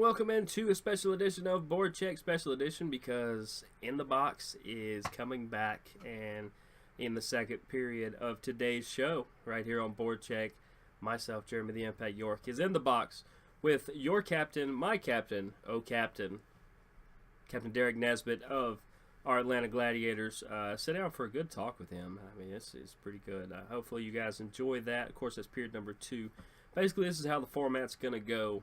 welcome into a special edition of BoardChecked Special Edition, because In the Box is coming back, and in the second period of today's show, right here on BoardCheck, myself, Jeremy the Impact York, is in the box with your captain, my captain, Captain Derek Nesbitt of our Atlanta Gladiators. Sit down for a good talk with him. I mean, this is pretty good. Hopefully you guys enjoy that. Of course, that's period number 2. Basically, this is how the format's going to go.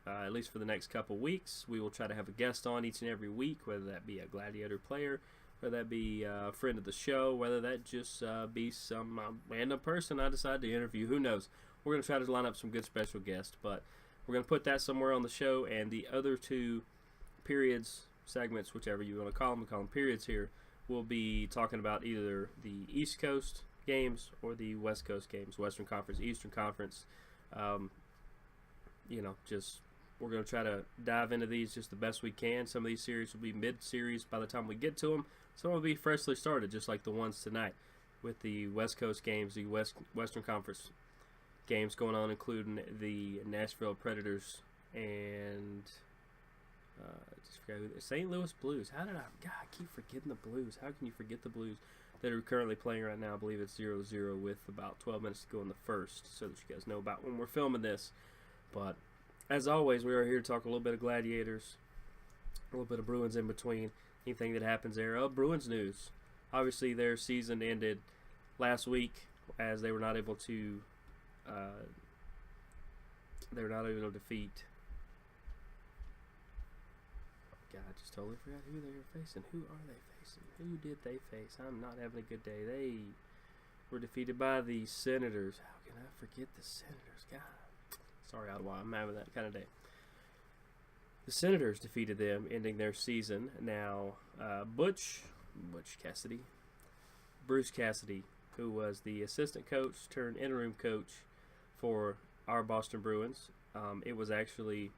At least for the next couple weeks. We will try to have a guest on each and every week, whether that be a Gladiator player, whether that be a friend of the show, whether that just be some random person I decide to interview. Who knows? We're going to try to line up some good special guests, but we're going to put that somewhere on the show, and the other 2 periods, segments, whichever you want to call them, we call them periods here, we'll be talking about either the East Coast games or the West Coast games, Western Conference, Eastern Conference. Just we're going to try to dive into these just the best we can. Some of these series will be mid-series by the time we get to them. Some will be freshly started, just like the ones tonight, with the West Coast games, the Western Conference games going on, including the Nashville Predators and St. Louis Blues. I keep forgetting the Blues. How can you forget the Blues that are currently playing right now? I believe it's 0-0 with about 12 minutes to go in the first, so that you guys know about when we're filming this. But as always, we are here to talk a little bit of Gladiators, a little bit of Bruins in between, anything that happens there. Bruins news. Obviously, their season ended last week as they were not able to defeat. God, I just totally forgot who they were facing. Who are they facing? Who did they face? I'm not having a good day. They were defeated by the Senators. How can I forget the Senators? God. Sorry, Ottawa. I'm having that kind of day. The Senators defeated them, ending their season. Now, Bruce Cassidy, who was the assistant coach turned interim coach for our Boston Bruins. It was actually,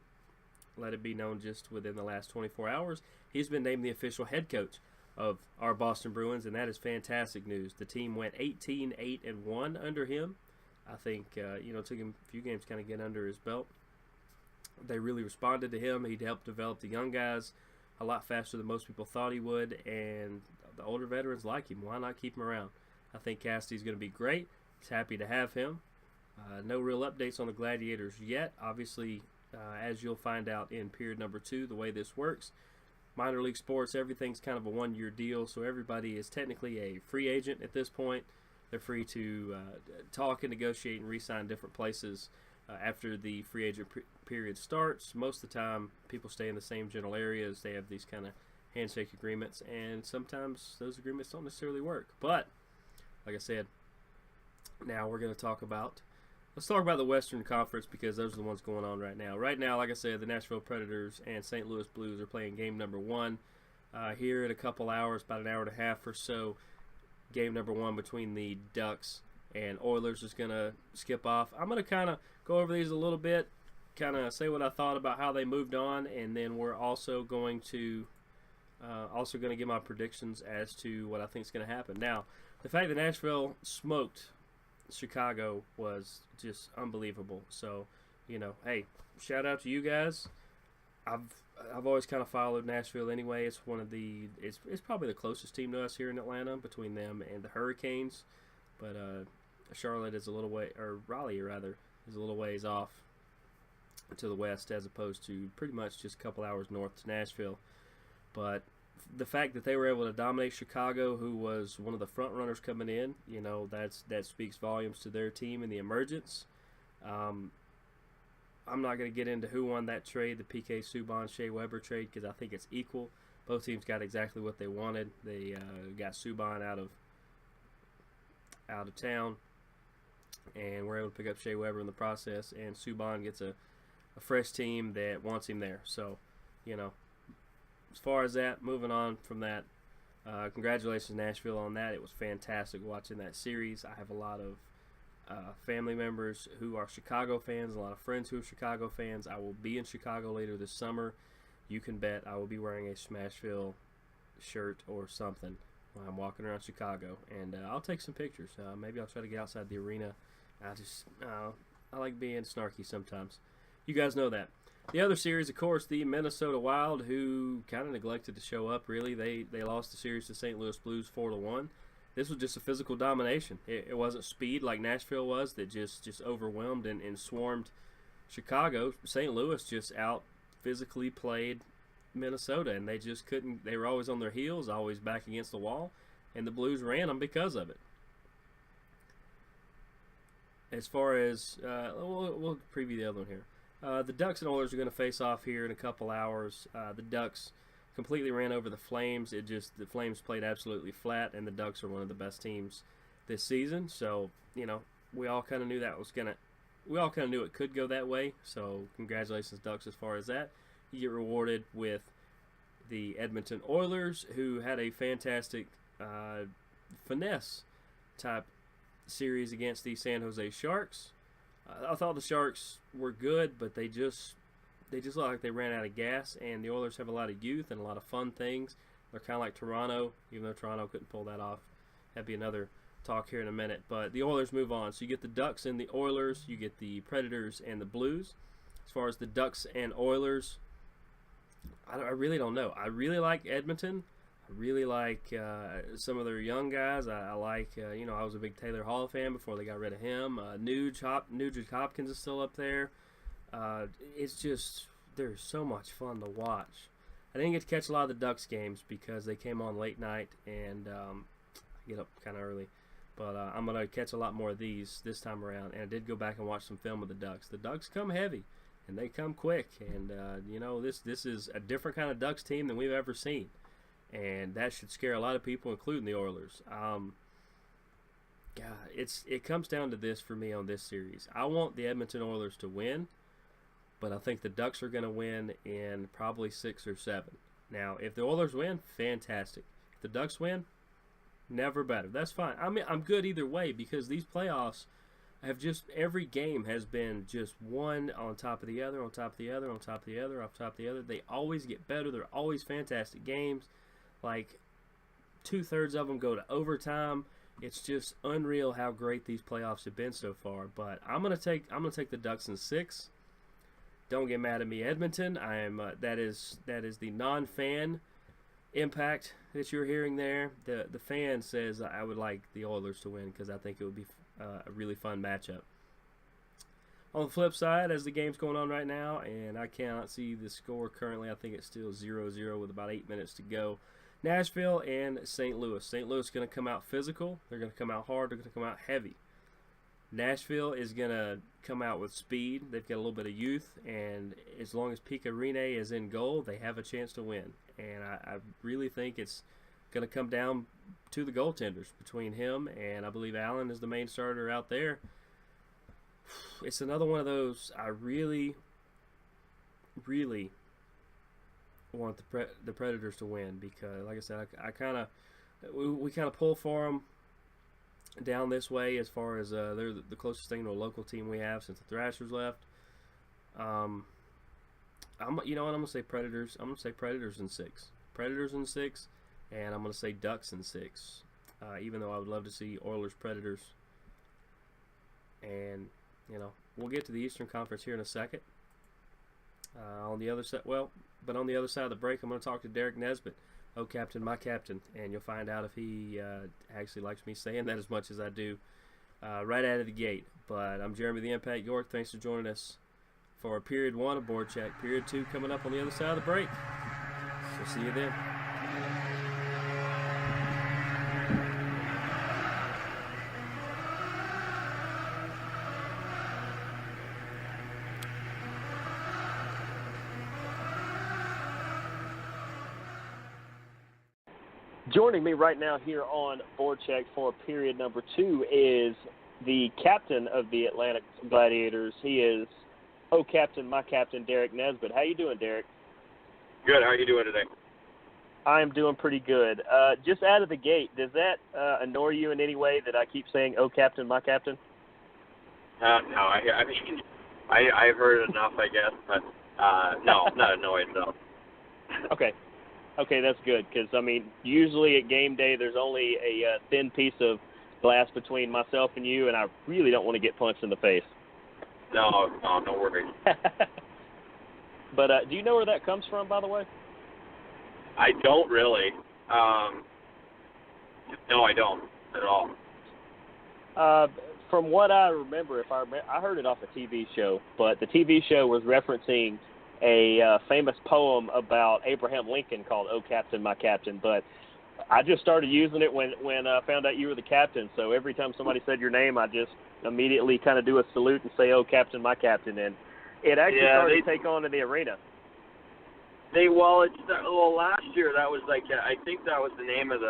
let it be known just within the last 24 hours, he's been named the official head coach of our Boston Bruins, and that is fantastic news. The team went 18-8-1 under him. I think, it took him a few games to kind of get under his belt. They really responded to him. He'd helped develop the young guys a lot faster than most people thought he would, and the older veterans like him. Why not keep him around? I think Cassidy's going to be great. He's happy to have him. No real updates on the Gladiators yet. Obviously, as you'll find out in period number 2, the way this works, minor league sports, everything's kind of a one-year deal, so everybody is technically a free agent at this point. They're free to talk and negotiate and re-sign different places after the free agent period starts. Most of the time, people stay in the same general areas. They have these kind of handshake agreements, and sometimes those agreements don't necessarily work. But, like I said, now we're going to talk about, let's talk about the Western Conference, because those are the ones going on right now. Right now, like I said, the Nashville Predators and St. Louis Blues are playing game number 1 here in a couple hours, about an hour and a half or so. Game number 1 between the Ducks and Oilers is going to skip off. I'm going to kind of go over these a little bit, kind of say what I thought about how they moved on, and then we're also going to give my predictions as to what I think is going to happen. Now, the fact that Nashville smoked Chicago was just unbelievable. So, hey, shout out to you guys. I've always kind of followed Nashville anyway. It's it's probably the closest team to us here in Atlanta, between them and the Hurricanes. But Charlotte is a little way, or Raleigh rather, is a little ways off to the west, as opposed to pretty much just a couple hours north to Nashville. But the fact that they were able to dominate Chicago, who was one of the front runners coming in, that speaks volumes to their team and the emergence. I'm not going to get into who won that trade, the PK Subban Shea Weber trade, because I think it's equal. Both teams got exactly what they wanted. They got Subban out of town, and were able to pick up Shea Weber in the process. And Subban gets a fresh team that wants him there. So, as far as that, moving on from that, congratulations Nashville on that. It was fantastic watching that series. I have a lot of family members who are Chicago fans, a lot of friends who are Chicago fans. I will be in Chicago later this summer. You can bet I will be wearing a Smashville shirt or something when I'm walking around Chicago, and I'll take some pictures. Maybe I'll try to get outside the arena. I like being snarky sometimes. You guys know that. The other series, of course, the Minnesota Wild, who kind of neglected to show up. Really, they lost the series to St. Louis Blues 4-1. This was just a physical domination. It wasn't speed like Nashville was that just overwhelmed and swarmed Chicago. St. Louis just out physically played Minnesota, and they just couldn't. They were always on their heels, always back against the wall, and the Blues ran them because of it. As far as we'll preview the other one here. The Ducks and Oilers are going to face off here in a couple hours. The Ducks completely ran over the Flames. The Flames played absolutely flat, and the Ducks are one of the best teams this season. So we all kind of knew we all kind of knew it could go that way. So congratulations, Ducks, as far as that. You get rewarded with the Edmonton Oilers, who had a fantastic finesse type series against the San Jose Sharks. I thought the Sharks were good, but they just looked like they ran out of gas, and the Oilers have a lot of youth and a lot of fun things. They're kind of like Toronto, even though Toronto couldn't pull that off. That'd be another talk here in a minute. But the Oilers move on. So you get the Ducks and the Oilers. You get the Predators and the Blues. As far as the Ducks and Oilers, I really don't know. I really like Edmonton. I really like some of their young guys. I like, I was a big Taylor Hall fan before they got rid of him. Nugent Hopkins is still up there. It's just, they're so much fun to watch. I didn't get to catch a lot of the Ducks games because they came on late night and I get up kind of early. But I'm going to catch a lot more of these this time around. And I did go back and watch some film of the Ducks. The Ducks come heavy and they come quick. And, this is a different kind of Ducks team than we've ever seen. And that should scare a lot of people, including the Oilers. It comes down to this for me on this series. I want the Edmonton Oilers to win, but I think the Ducks are going to win in probably 6 or 7. Now, if the Oilers win, fantastic. If the Ducks win, never better. That's fine. I mean, I'm good either way because these playoffs have every game has been just one on top of the other, on top of the other, on top of the other, on top of the other. They always get better. They're always fantastic games. Like 2/3 of them go to overtime. It's just unreal how great these playoffs have been so far. But I'm gonna take the Ducks in 6. Don't get mad at me, Edmonton. I am that is the non-fan impact that you're hearing there. The fan says I would like the Oilers to win because I think it would be a really fun matchup. On the flip side, as the game's going on right now, and I cannot see the score currently, I think it's still 0-0 with about 8 minutes to go. Nashville and St. Louis. St. Louis is going to come out physical. They're going to come out hard. They're going to come out heavy. Nashville is going to come out with speed. They've got a little bit of youth, and as long as Pekka Rinne is in goal, they have a chance to win. And I really think it's going to come down to the goaltenders between him and I believe Allen is the main starter out there. It's another one of those I really, really want the Predators to win because, like I said, we kind of pull for them down this way as far as they're the closest thing to a local team we have since the Thrashers left. I'm gonna say Predators. I'm gonna say Predators in 6. Predators in 6, and I'm gonna say Ducks in 6. Even though I would love to see Oilers Predators, and we'll get to the Eastern Conference here in a second. On the other side of the break, I'm going to talk to Derek Nesbitt, oh captain, my captain, and you'll find out if he actually likes me saying that as much as I do right out of the gate. But I'm Jeremy the Impact York. Thanks for joining us for Period 1 of Board Check. Period 2 coming up on the other side of the break. So see you then. Joining me right now here on BoardChecked for period number 2 is the captain of the Atlanta Gladiators. He is, oh captain, my captain, Derek Nesbitt. How you doing, Derek? Good. How are you doing today? I'm doing pretty good. Just out of the gate, does that annoy you in any way that I keep saying, oh captain, my captain? No, I've heard it enough, I guess, but no, not annoyed though. Okay, that's good because, usually at game day there's only a thin piece of glass between myself and you, and I really don't want to get punched in the face. No worries. But do you know where that comes from, by the way? I don't really. No, I don't at all. From what I remember, I heard it off a TV show, but the TV show was referencing a famous poem about Abraham Lincoln called "Oh Captain, My Captain." But I just started using it when I found out you were the captain. So every time somebody said your name, I just immediately kind of do a salute and say, "Oh Captain, my captain." And it actually started to take on in the arena. Last year that was like, I think that was the name of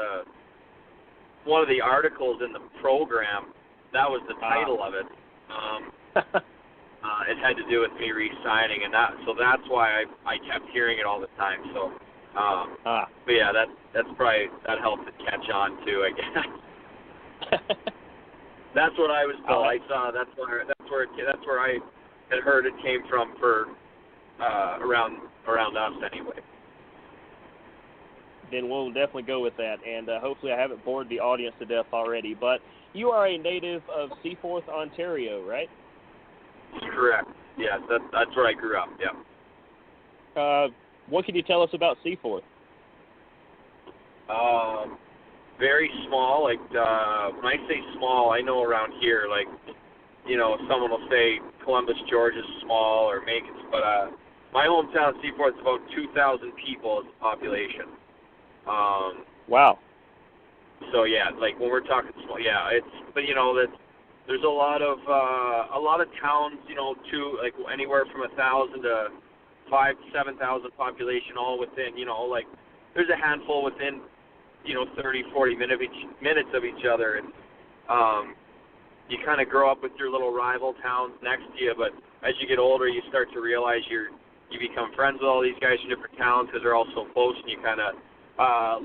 one of the articles in the program. That was the title of it. It had to do with me re-signing, and so that's why I kept hearing it all the time. So, but yeah, that's probably, that helped it catch on too, I guess. That's what I was told. I saw that's where I had heard it came from for around us anyway. Then we'll definitely go with that, and hopefully I haven't bored the audience to death already. But you are a native of Seaforth, Ontario, right? Correct. Yes, that's where I grew up. Yeah. What can you tell us about Seaforth? Very small. Like when I say small, I know around here, like, someone will say Columbus, Georgia is small or Macon's, but my hometown, Seaforth, is about 2,000 people as a population. Wow. So yeah, like when we're talking small, yeah, there's a lot of towns, like anywhere from 1,000 to 5,000 to 7,000 population, all within, like there's a handful within, 30, 40 minutes of each other, and you kind of grow up with your little rival towns next to you, but as you get older, you start to realize you become friends with all these guys from different towns because they're all so close, and you kind of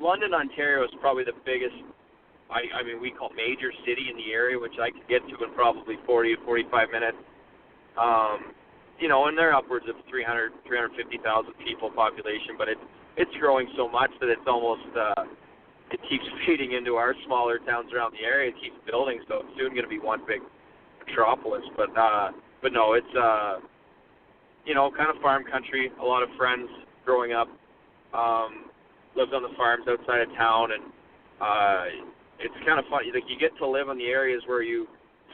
London, Ontario is probably the biggest, I mean, we call major city in the area, which I could get to in probably 40 to 45 minutes. And they're upwards of 350,000 people population, but it's growing so much that it's almost, it keeps feeding into our smaller towns around the area. It keeps building, so it's soon going to be one big metropolis. But no, it's, kind of farm country. A lot of friends growing up. Lived on the farms outside of town, and it's kind of fun. Like, you get to live in the areas where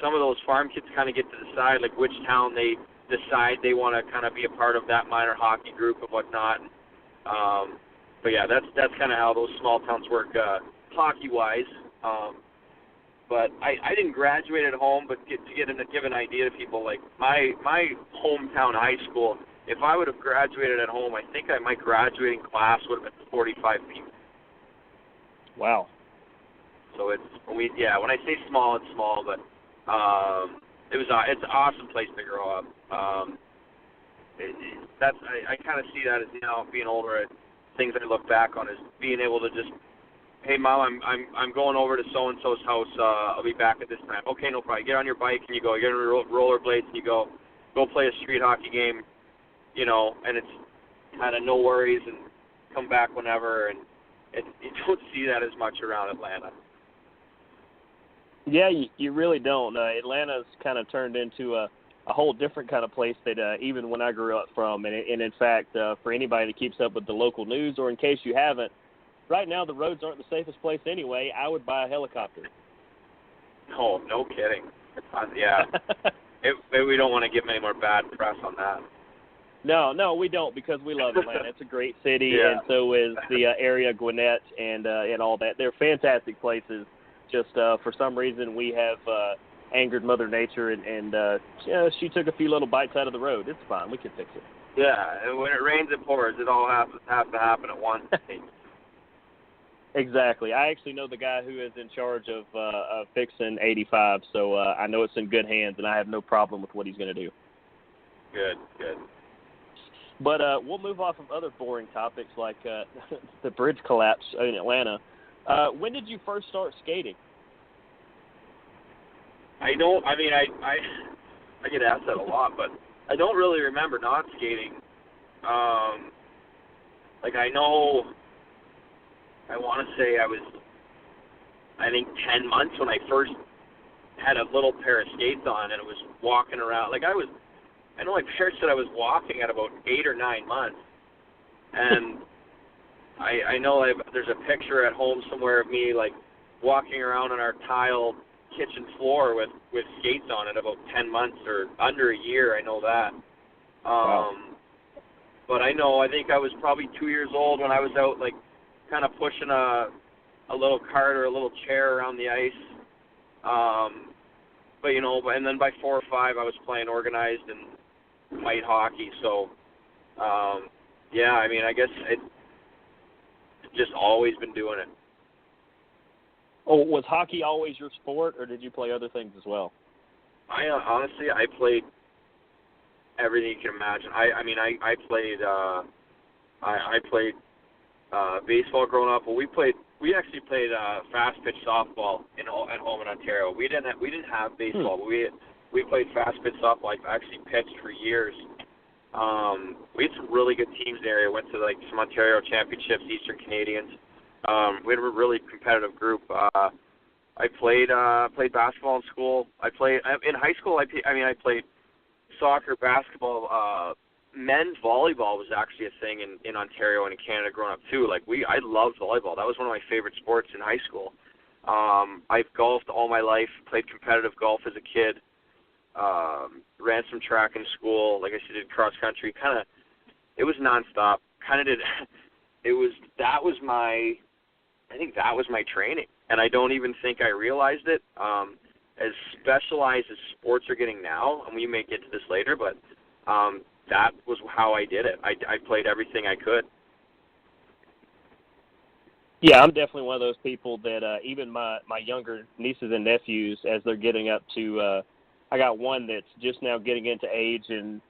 some of those farm kids kind of get to decide, like, which town they decide they want to kind of be a part of that minor hockey group and whatnot. But yeah, that's kind of how those small towns work hockey-wise. But I didn't graduate at home, but to give an idea to people, like my hometown high school, if I would have graduated at home, I think my graduating class would have been 45 people. Wow. So when I say small, it's small, but it's an awesome place to grow up. I kind of see that as now being older. Things I look back on is being able to just, hey Mom, I'm going over to so and so's house. I'll be back at this time. Okay, no problem. Get on your bike and you go. Get on your rollerblades and you go play a street hockey game. And it's kind of no worries and come back whenever, and you don't see that as much around Atlanta. Yeah, you really don't. Atlanta's kind of turned into a whole different kind of place that even when I grew up from, and in fact, for anybody that keeps up with the local news, or in case you haven't, right now the roads aren't the safest place anyway. I would buy a helicopter. Oh, no kidding. Yeah. We don't want to give any more bad press on that. No, we don't, because we love Atlanta. It's a great city, yeah. And so is the area, Gwinnett, and all that. They're fantastic places. Just for some reason, we have angered Mother Nature, and she took a few little bites out of the road. It's fine. We can fix it. Yeah, and when it rains, it pours. It all has to happen at once. Exactly. I actually know the guy who is in charge of fixing 85, so I know it's in good hands, and I have no problem with what he's going to do. Good. But we'll move off of other boring topics like the bridge collapse in Atlanta. When did you first start skating? I get asked that a lot, but I don't really remember not skating. I want to say I was, 10 months when I first had a little pair of skates on, and it was walking around. Like, I was I know my parents said I was walking at about 8 or 9 months, and I know there's a picture at home somewhere of me like walking around on our tile kitchen floor with skates on it about 10 months or under a year. I know that. Wow. But I think I was probably 2 years old when I was out, like, kind of pushing a little cart or a little chair around the ice. But, and then by 4 or 5, I was playing organized and might hockey. So, yeah, I mean, I guess it's just always been doing it. Oh, was hockey always your sport, or did you play other things as well? Honestly, I played everything you can imagine. I played baseball growing up. Well, we actually played fast pitch softball at home in Ontario. We didn't have baseball, but we played fast pitch softball. I actually pitched for years. We had some really good teams in the area. Went to like some Ontario championships, Eastern Canadians. We had a really competitive group. I played basketball in school. I played in high school. I played soccer, basketball. Men's volleyball was actually a thing in Ontario and in Canada growing up too. I loved volleyball. That was one of my favorite sports in high school. I've golfed all my life. Played competitive golf as a kid. Ran some track in school. Like I said, did cross country. It was nonstop. I think that was my training, and I don't even think I realized it. As specialized as sports are getting now, and we may get to this later, but that was how I did it. I played everything I could. Yeah, I'm definitely one of those people that even my younger nieces and nephews, as they're getting up to, I got one that's just now getting into age, and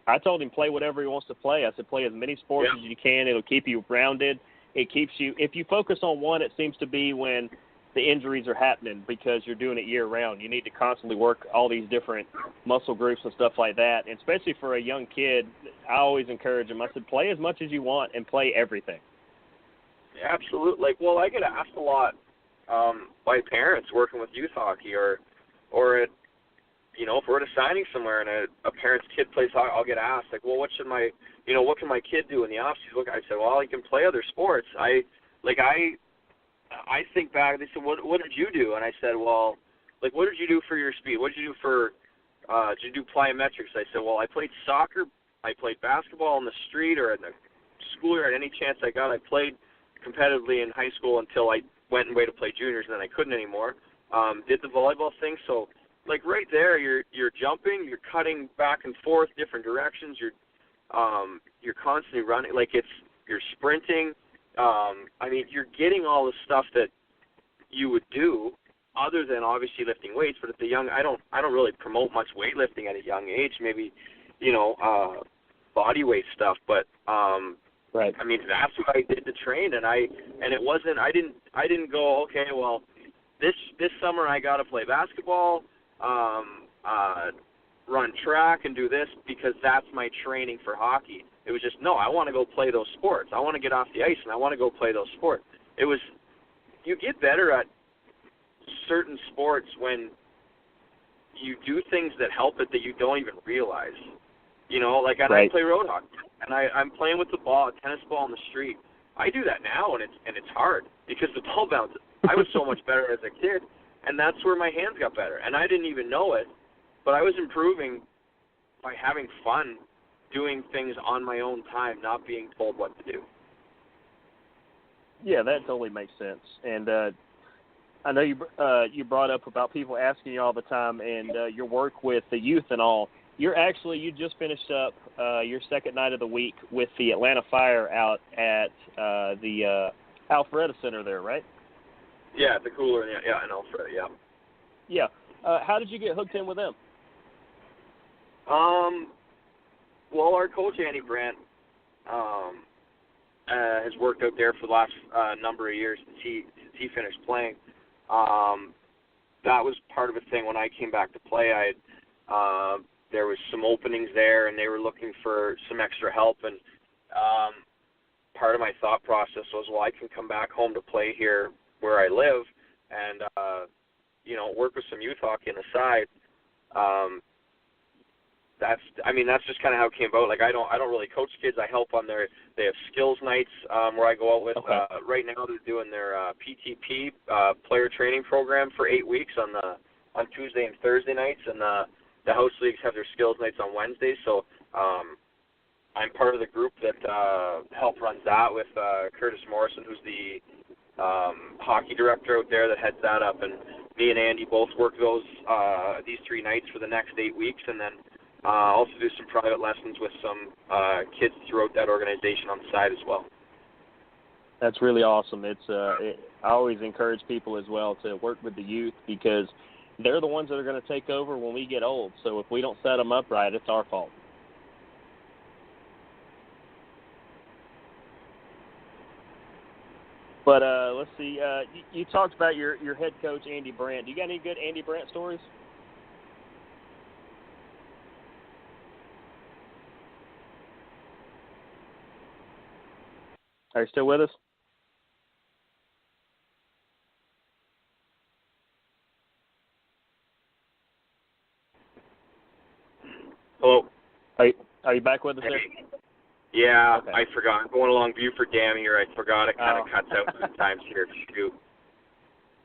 I told him play whatever he wants to play. I said play as many sports as you can. It'll keep you rounded. It keeps you, if you focus on one, it seems to be when the injuries are happening because you're doing it year-round. You need to constantly work all these different muscle groups and stuff like that. And especially for a young kid, I always encourage them. I said, play as much as you want and play everything. Yeah, absolutely. I get asked a lot by parents working with youth hockey or at, if we're at a signing somewhere and a parent's kid plays hockey, I'll get asked, what can my kid do in the off-season? I said, well, he can play other sports. I think back, they said, what did you do? And I said, well, what did you do for your speed? What did you do for, did you do plyometrics? I said, well, I played soccer, I played basketball on the street or in the school year at any chance I got. I played competitively in high school until I went and waited to play juniors, and then I couldn't anymore. Did the volleyball thing, so right there, you're jumping, you're cutting back and forth, different directions. You're constantly running, you're sprinting. You're getting all the stuff that you would do, other than obviously lifting weights. But at the young, I don't really promote much weightlifting at a young age. Maybe, body weight stuff. But right. That's what I did to train, and it wasn't. I didn't go, okay, well, this summer I got to play basketball. Run track and do this because that's my training for hockey. It was just, no, I want to go play those sports. I want to get off the ice and I want to go play those sports. It was, you get better at certain sports when you do things that help it that you don't even realize. I play road hockey and I'm playing with the ball, a tennis ball on the street. I do that now and it's hard because the ball bounces. I was so much better as a kid, and that's where my hands got better. And I didn't even know it, but I was improving by having fun doing things on my own time, not being told what to do. Yeah, that totally makes sense. And I know you brought up about people asking you all the time and your work with the youth and all. You just finished up your second night of the week with the Atlanta Fire out at the Alpharetta Center there, right? Yeah, the cooler, yeah, in Alpharetta, yeah. Yeah. How did you get hooked in with them? Well, our coach, Andy Brandt, has worked out there for the last number of years since he finished playing. That was part of a thing when I came back to play. There was some openings there, and they were looking for some extra help. And part of my thought process was, well, I can come back home to play here where I live and, work with some youth hockey on the side. that's just kind of how it came about. Like I don't really coach kids. I help on they have skills nights where I go out with. Okay. Right now they're doing their PTP player training program for 8 weeks on Tuesday and Thursday nights, and the house leagues have their skills nights on Wednesdays. So I'm part of the group that help runs that with Curtis Morrison, who's the hockey director out there that heads that up, and me and Andy both work these 3 nights for the next 8 weeks, and then also do some private lessons with some kids throughout that organization on the side as well. That's really awesome. I always encourage people as well to work with the youth because they're the ones that are going to take over when we get old. So if we don't set them up right, it's our fault. But let's see. You talked about your head coach, Andy Brandt. Do you got any good Andy Brandt stories? Are you still with us? Hello. Are you back with us there? Yeah, Okay. I forgot. I'm going along Buford Dam here. I forgot it kind of cuts out sometimes here. Shoot.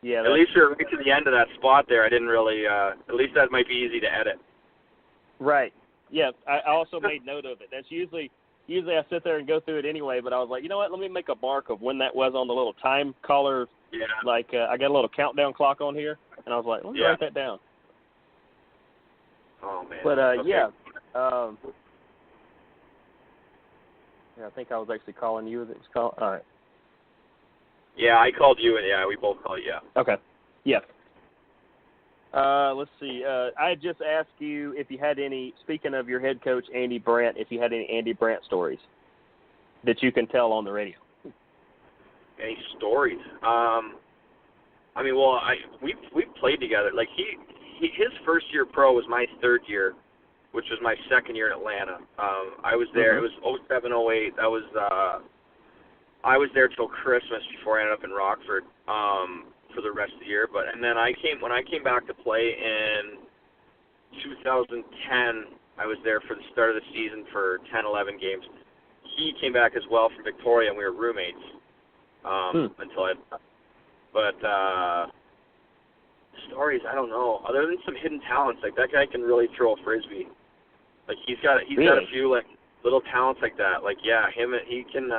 Yeah. At least you're right to the end of that spot there. I didn't really. At least that might be easy to edit. Right. Yeah. I also made note of it. That's usually I sit there and go through it anyway. But I was like, you know what? Let me make a mark of when that was on the little time caller. Yeah. Like I got a little countdown clock on here, and I was like, let me write that down. Oh man. But okay. yeah. Yeah, I think I was actually calling you. All right. Yeah, I called you, and yeah, we both called you. Yeah. Okay. Yeah. Let's see. I just asked you if you had any, speaking of your head coach, Andy Brandt, if you had any Andy Brandt stories that you can tell on the radio. Any stories? I mean, well, we've played together. Like his first year pro was my third year, which was my second year in Atlanta. I was there. Mm-hmm. It was 07, 08. I was there till Christmas before I ended up in Rockford for the rest of the year. And then when I came back to play in 2010, I was there for the start of the season for 10, 11 games. He came back as well from Victoria, and we were roommates until I. But stories, I don't know. Other than some hidden talents, like that guy can really throw a frisbee. Like he's got a few like little talents like that. Like he can.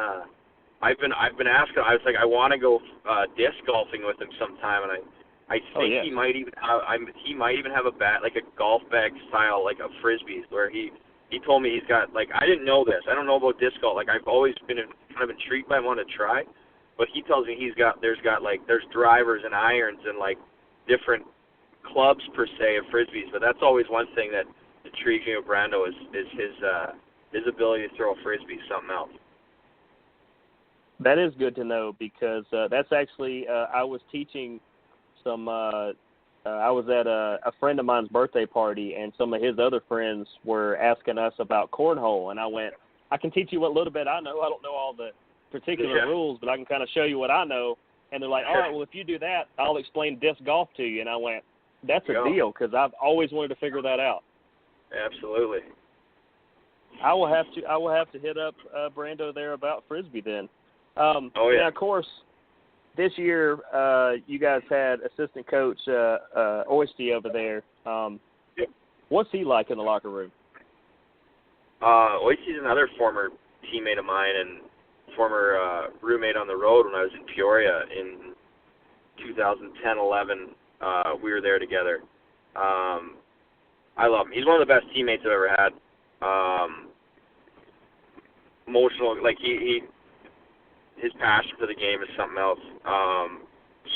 I've been asking. I was like, I want to go disc golfing with him sometime, and I think he might even have a bat, like a golf bag style, like a frisbees, where he told me he's got, like, I didn't know this. I don't know about disc golf. Like I've always been kind of intrigued by wanting to try, but he tells me there's drivers and irons and like different clubs per se of frisbees. But that's always one thing that intrigues me with Brando is his ability to throw a frisbee, something else. That is good to know because that's actually I was teaching some. I was at a friend of mine's birthday party, and some of his other friends were asking us about cornhole, and I went, I can teach you what little bit I know. I don't know all the particular rules, but I can kind of show you what I know. And they're like, all right, well, if you do that, I'll explain disc golf to you. And I went, that's a deal because I've always wanted to figure that out. Absolutely. I will have to hit up Brando there about frisbee then. And of course, this year you guys had assistant coach Oisty over there. What's he like in the locker room? Oisty's another former teammate of mine and former roommate on the road when I was in Peoria in 2010-11. We were there together. I love him. He's one of the best teammates I've ever had. Emotional, like his passion for the game is something else.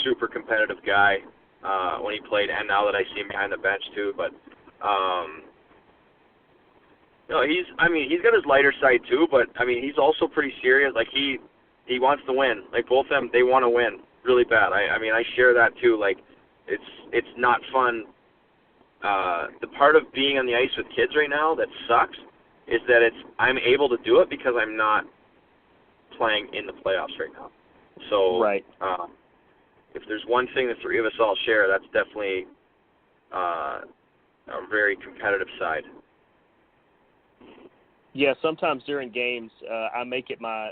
Super competitive guy when he played, and now that I see him behind the bench too. But he's got his lighter side too. But I mean, he's also pretty serious. Like he wants to win. Like both of them, they want to win really bad. I mean, I share that too. Like it's not fun. The part of being on the ice with kids right now that sucks is that I'm able to do it because I'm not playing in the playoffs right now. So if there's one thing the three of us all share, that's definitely a very competitive side. Yeah, sometimes during games, I make it my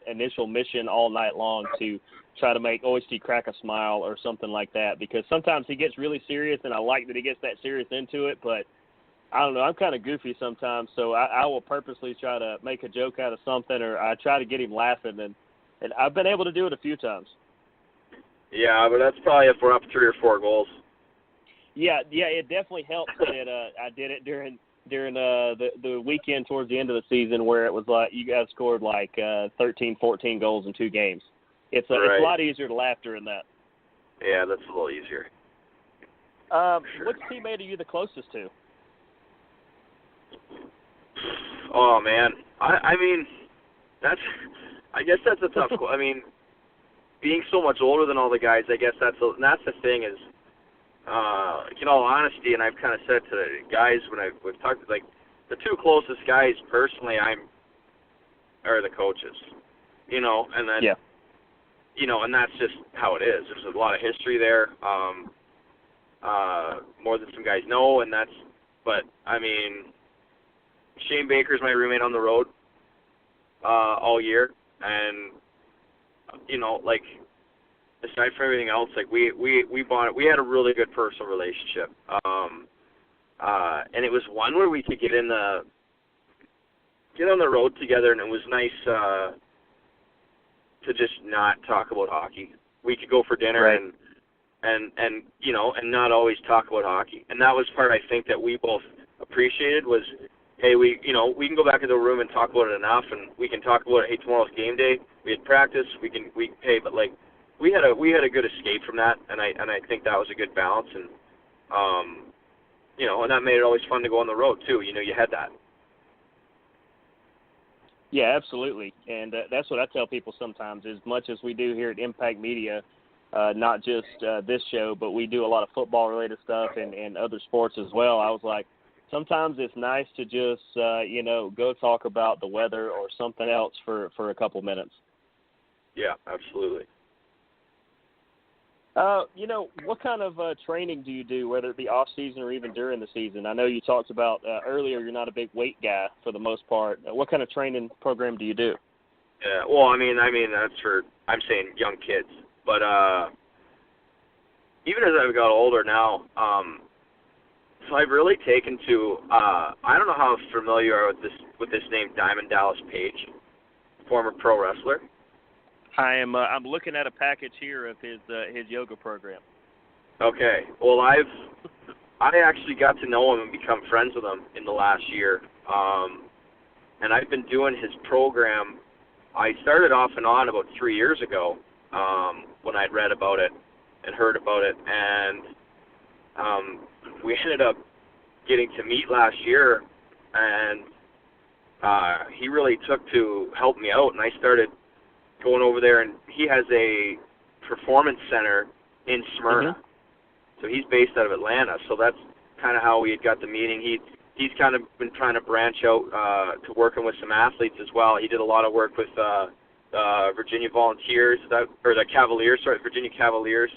initial mission all night long to try to make Oisty crack a smile or something like that, because sometimes he gets really serious, and I like that he gets that serious into it, but I don't know, I'm kind of goofy sometimes, so I will purposely try to make a joke out of something, or I try to get him laughing, and I've been able to do it a few times. Yeah, but that's probably if we're up 3 or 4 goals. Yeah, it definitely helps that I did it during the weekend towards the end of the season, where it was like you guys scored like 13, 14 goals in 2 games. It's a lot easier to laugh during that. Yeah, that's a little easier. Sure. Which teammate are you the closest to? Oh man, I mean, I guess that's a tough. I mean, being so much older than all the guys, I guess that's the thing is. In all honesty, and I've kind of said to the guys when we've talked, like, the 2 closest guys personally are the coaches, and then, and that's just how it is. There's a lot of history there, more than some guys know, but, I mean, Shane Baker's my roommate on the road, all year, and, like, aside from everything else, like we bonded. We had a really good personal relationship, and it was one where we could get on the road together, and it was nice to just not talk about hockey. We could go for dinner and not always talk about hockey, and that was part I think that we both appreciated was, hey, we can go back into the room and talk about it enough, and we can talk about it. Hey, tomorrow's game day. We had practice. But like. We had a good escape from that, and I think that was a good balance, and and that made it always fun to go on the road too. You had that. Yeah, absolutely, and that's what I tell people sometimes. As much as we do here at Impact Media, not just this show, but we do a lot of football-related stuff and other sports as well. I was like, sometimes it's nice to just go talk about the weather or something else for a couple minutes. Yeah, absolutely. What kind of training do you do, whether it be off season or even during the season? I know you talked about earlier you're not a big weight guy for the most part. What kind of training program do you do? Yeah, well, I mean that's I'm saying young kids, but even as I've got older now, so I've really taken to I don't know how familiar you are with this name, Diamond Dallas Page, former pro wrestler. I'm looking at a package here of his yoga program. Okay. Well, I actually got to know him and become friends with him in the last year. And I've been doing his program. I started off and on about 3 years ago when I'd read about it and heard about it. And we ended up getting to meet last year. And he really took to help me out. And I started going over there, and he has a performance center in Smyrna. Mm-hmm. So he's based out of Atlanta. So that's kind of how we had got the meeting. He's kind of been trying to branch out to working with some athletes as well. He did a lot of work with Virginia Volunteers, Virginia Cavaliers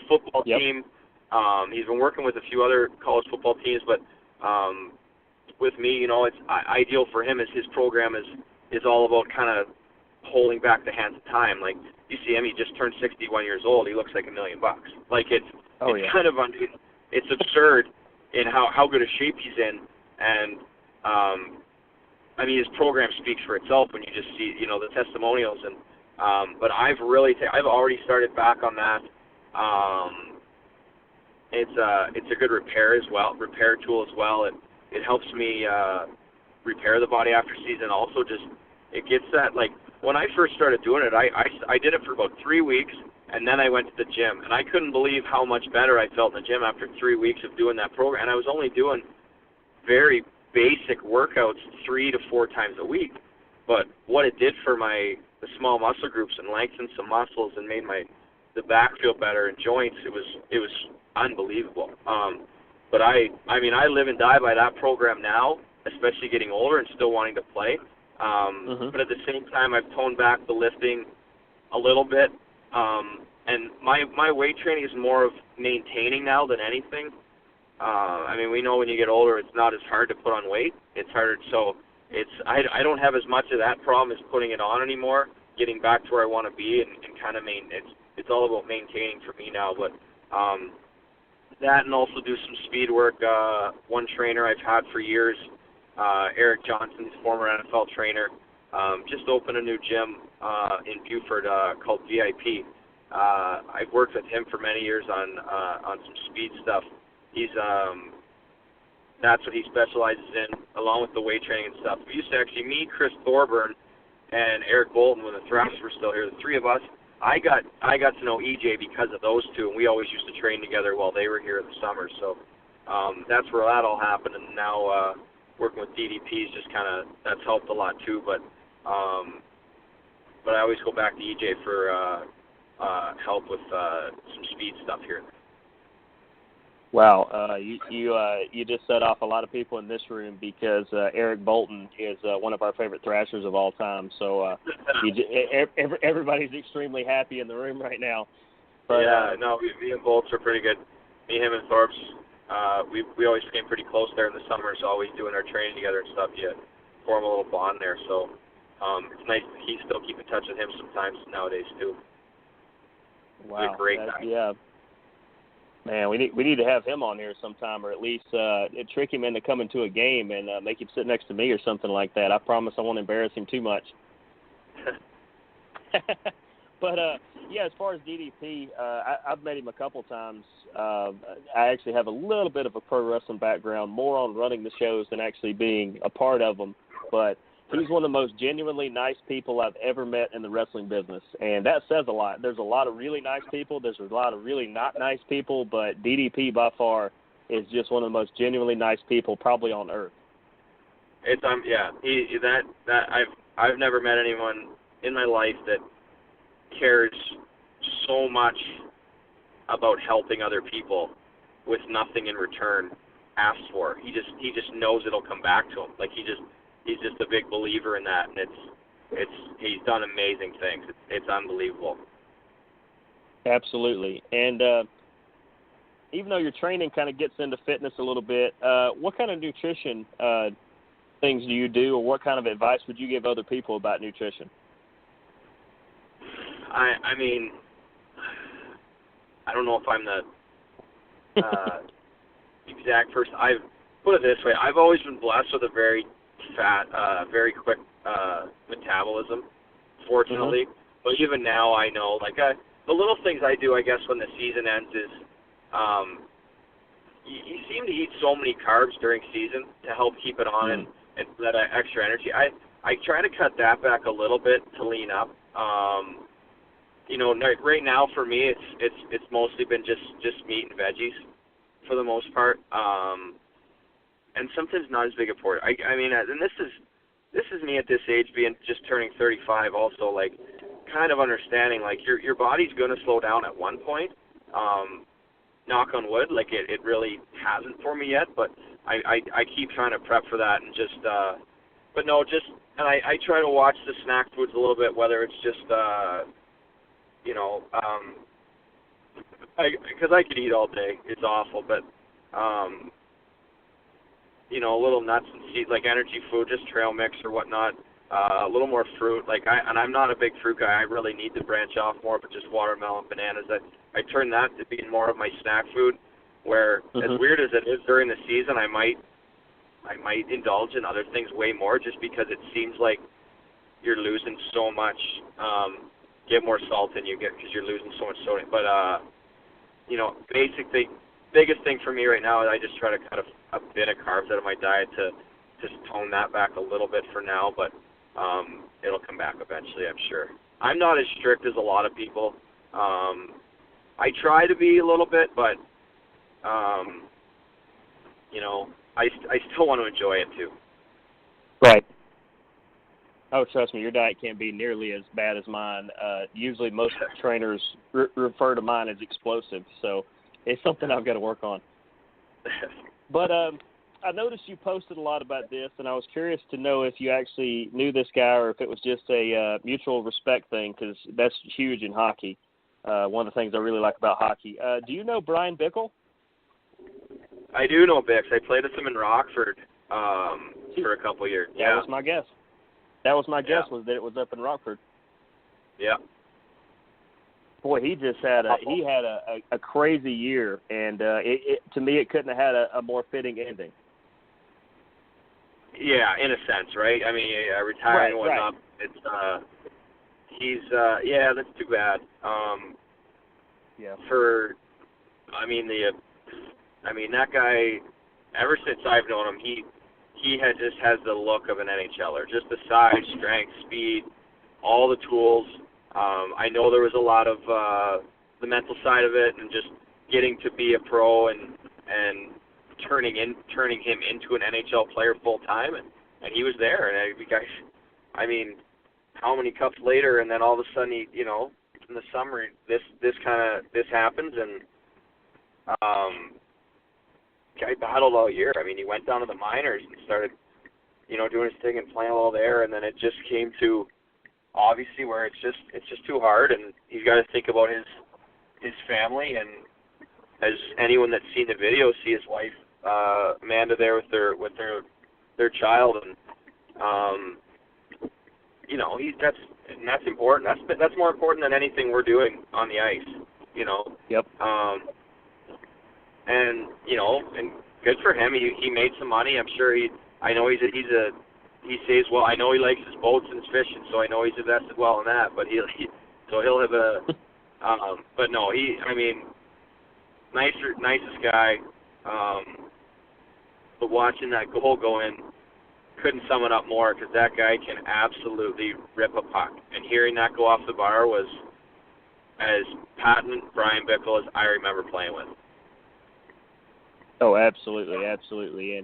football team. He's been working with a few other college football teams, but with me, it's ideal for him as his program is all about kind of holding back the hands of time. Like, you see him, he just turned 61 years old. He looks like $1 million. Like, it's kind of it's absurd in how good a shape he's in. And I mean, his program speaks for itself when you just see the testimonials. And but I've already started back on that. It's a good repair tool as well. It helps me repair the body after season. Also, just it gets that, like, when I first started doing it, I did it for about 3 weeks, and then I went to the gym. And I couldn't believe how much better I felt in the gym after 3 weeks of doing that program. And I was only doing very basic workouts 3 to 4 times a week. But what it did for the small muscle groups and lengthened some muscles and made the back feel better and joints, it was unbelievable. But I mean, I live and die by that program now, especially getting older and still wanting to play. But at the same time, I've toned back the lifting a little bit. And my weight training is more of maintaining now than anything. I mean, we know when you get older, it's not as hard to put on weight. It's harder. So I don't have as much of that problem as putting it on anymore. Getting back to where I want to be and kind of it's all about maintaining for me now. But that and also do some speed work. One trainer I've had for years, Eric Johnson, former NFL trainer, just opened a new gym in Buford called VIP. I've worked with him for many years on some speed stuff. That's what he specializes in, along with the weight training and stuff. We used to actually, me, Chris Thorburn, and Eric Bolton, when the Thrashers were still here, the three of us, I got to know EJ because of those two, and we always used to train together while they were here in the summer. So that's where that all happened, and now working with DDP is just that's helped a lot too. But I always go back to EJ for help with some speed stuff here. Wow, you just set off a lot of people in this room because Eric Bolton is one of our favorite Thrashers of all time. So everybody's extremely happy in the room right now. But, me and Bolts are pretty good. Me, him, and Thorpe's, we always came pretty close there in the summer, so always doing our training together and stuff. You form a little bond there. So it's nice that he still keep in touch with him sometimes nowadays too. Wow, he's a great guy. Yeah. Man, we need to have him on here sometime, or at least trick him into coming to a game and make him sit next to me or something like that. I promise I won't embarrass him too much. But, as far as DDP, I've met him a couple times. I actually have a little bit of a pro wrestling background, more on running the shows than actually being a part of them. But he's one of the most genuinely nice people I've ever met in the wrestling business, and that says a lot. There's a lot of really nice people. There's a lot of really not nice people, but DDP by far is just one of the most genuinely nice people probably on earth. It's I've never met anyone in my life that cares so much about helping other people with nothing in return asked for. He just knows it'll come back to him. Like he's just a big believer in that, and he's done amazing things. It's unbelievable. Absolutely. And even though your training kind of gets into fitness a little bit, what kind of nutrition things do you do, or what kind of advice would you give other people about nutrition? I mean, I don't know if I'm the exact person. I've put it this way: I've always been blessed with a very very quick metabolism, fortunately. Mm-hmm. But even now, I know, the little things I do, I guess, when the season ends is, you seem to eat so many carbs during season to help keep it on and that extra energy. I try to cut that back a little bit to lean up. Right now for me, it's mostly been just meat and veggies for the most part. And sometimes not as big a portion. I mean, and this is me at this age, being just turning 35. Also, kind of understanding your body's going to slow down at one point. Knock on wood, it really hasn't for me yet, but I keep trying to prep for that and and I try to watch the snack foods a little bit, whether it's just because I could eat all day. It's awful, but little nuts and seeds, energy food, just trail mix or whatnot, a little more fruit. And I'm not a big fruit guy. I really need to branch off more, but just watermelon, bananas. I turn that to being more of my snack food, where as weird as it is during the season, I might indulge in other things way more just because it seems like you're losing so much, get more salt than you get because you're losing so much sodium. But, biggest thing for me right now is I just try to cut a bit of carbs out of my diet to just tone that back a little bit for now, but it'll come back eventually, I'm sure. I'm not as strict as a lot of people. I try to be a little bit, but, I still want to enjoy it too. Right. Oh, trust me, your diet can't be nearly as bad as mine. Usually most trainers refer to mine as explosive, so it's something I've got to work on. But I noticed you posted a lot about this, and I was curious to know if you actually knew this guy or if it was just a mutual respect thing, because that's huge in hockey. One of the things I really like about hockey. Do you know Brian Bickle? I do know Bix. I played with him in Rockford. for a couple of years. That was my guess. That was my guess, was that it was up in Rockford. Yeah. Boy, he just had a crazy year, and to me, it couldn't have had a more fitting ending. Yeah, in a sense, right? I mean, retiring and whatnot. It's that's too bad. That guy, ever since I've known him, he just has the look of an NHLer. Just the size, strength, speed, all the tools. I know there was a lot of the mental side of it, and just getting to be a pro and turning him into an NHL player full time, and he was there. And how many cups later, and then all of a sudden, in the summer, this happens, and guy battled all year. I mean, he went down to the minors and started, doing his thing and playing well there, and then it just came to obviously where it's just too hard, and he's got to think about his family. And as anyone that's seen the video, see his wife Amanda there with their child, and that's important. That's more important than anything we're doing on the ice. Yep. And good for him. He made some money. I'm sure he says, well, I know he likes his boats and his fishing, so I know he's invested well in that. But he'll have a but no, nicest guy. But watching that goal go in, couldn't sum it up more, because that guy can absolutely rip a puck. And hearing that go off the bar was as patent Brian Bickle as I remember playing with. Oh, absolutely, absolutely.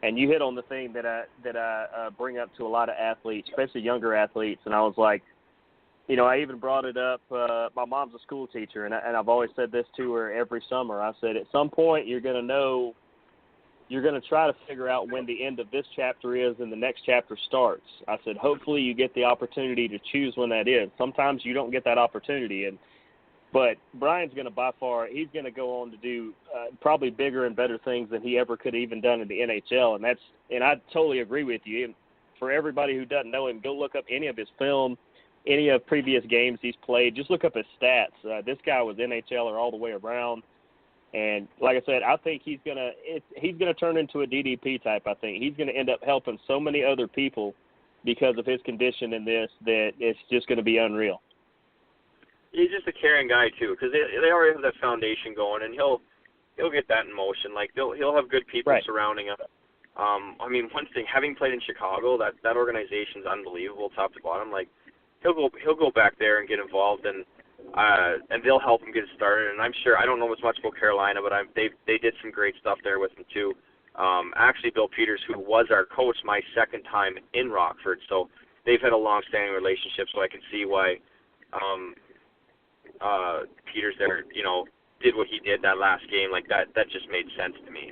And you hit on the thing that I bring up to a lot of athletes, especially younger athletes, and I was like, I even brought it up. My mom's a school teacher, and I've always said this to her every summer. I said, at some point you're going to try to figure out when the end of this chapter is and the next chapter starts. I said, hopefully you get the opportunity to choose when that is. Sometimes you don't get that opportunity, but Brian's going to he's going to go on to do probably bigger and better things than he ever could have even done in the NHL. And I totally agree with you. For everybody who doesn't know him, go look up any of his film, any of previous games he's played. Just look up his stats. This guy was NHLer all the way around. And like I said, I think he's gonna turn into a DDP type. I think he's gonna end up helping so many other people because of his condition in this that it's just gonna be unreal. He's just a caring guy too, because they already have that foundation going, and he'll get that in motion. Like he'll have good people surrounding him. One thing, having played in Chicago, that organization's unbelievable, top to bottom. Like he'll go back there and get involved, and they'll help him get started. And I'm sure, I don't know as much about Carolina, but they did some great stuff there with him too. Actually, Bill Peters, who was our coach my second time in Rockford, so they've had a long-standing relationship. So I can see why Peters there, did what he did that last game. Like that just made sense to me,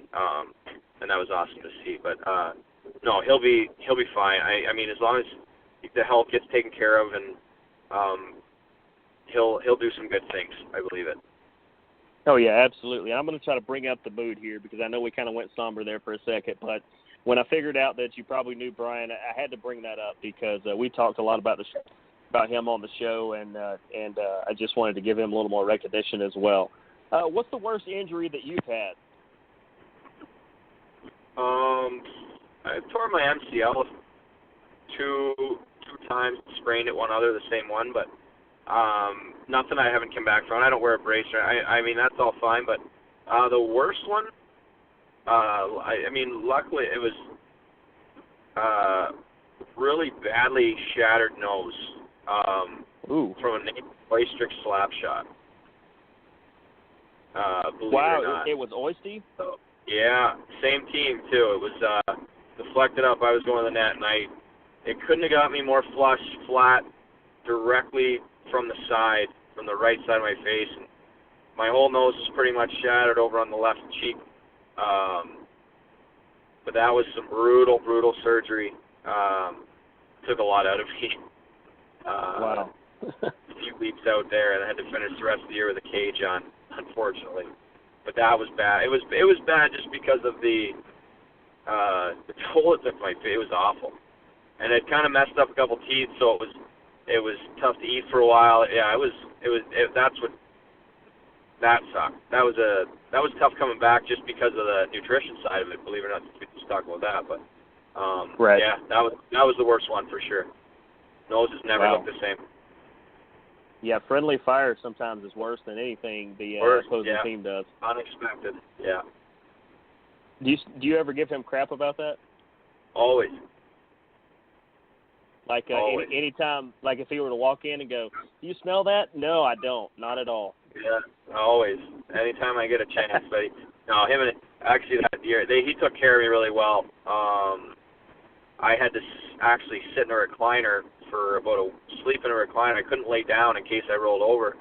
and that was awesome to see. But no, he'll be fine. I mean, as long as the health gets taken care of, and he'll do some good things. I believe it. Oh yeah, absolutely. I'm going to try to bring up the mood here, because I know we kind of went somber there for a second, but when I figured out that you probably knew Brian, I had to bring that up because we talked a lot about him on the show, and I just wanted to give him a little more recognition as well. What's the worst injury that you've had? I tore my MCL two times, sprained it one other, the same one, but nothing I haven't come back from. I don't wear a brace. I mean, that's all fine, but the worst one, luckily it was really badly shattered nose from a Oyster slap shot. Believe it or not. It was Oyster? So, yeah, same team too. It was deflected up. I was going to the net, and it couldn't have got me more flush, flat, directly from the side, from the right side of my face. And my whole nose was pretty much shattered over on the left cheek. But that was some brutal surgery. Took a lot out of me. Wow. A few weeks out there, and I had to finish the rest of the year with a cage on, unfortunately. But that was bad. It was bad just because of the the toll it took my face, it was awful. And it kind of messed up a couple teeth, so it was tough to eat for a while. Yeah, that sucked. That was tough coming back just because of the nutrition side of it. Believe it or not, we just talk about that, but right. Yeah, that was the worst one for sure. Nose has never looked the same. Yeah, friendly fire sometimes is worse than anything the opposing team does. Unexpected. Yeah. Do you ever give him crap about that? Always. Like anytime, like if he were to walk in and go, "Do you smell that?" No, I don't. Not at all. Yeah, always. Anytime I get a chance, but him and actually that year he took care of me really well. I had to actually sit in a recliner for sleep in a recliner. I couldn't lay down in case I rolled over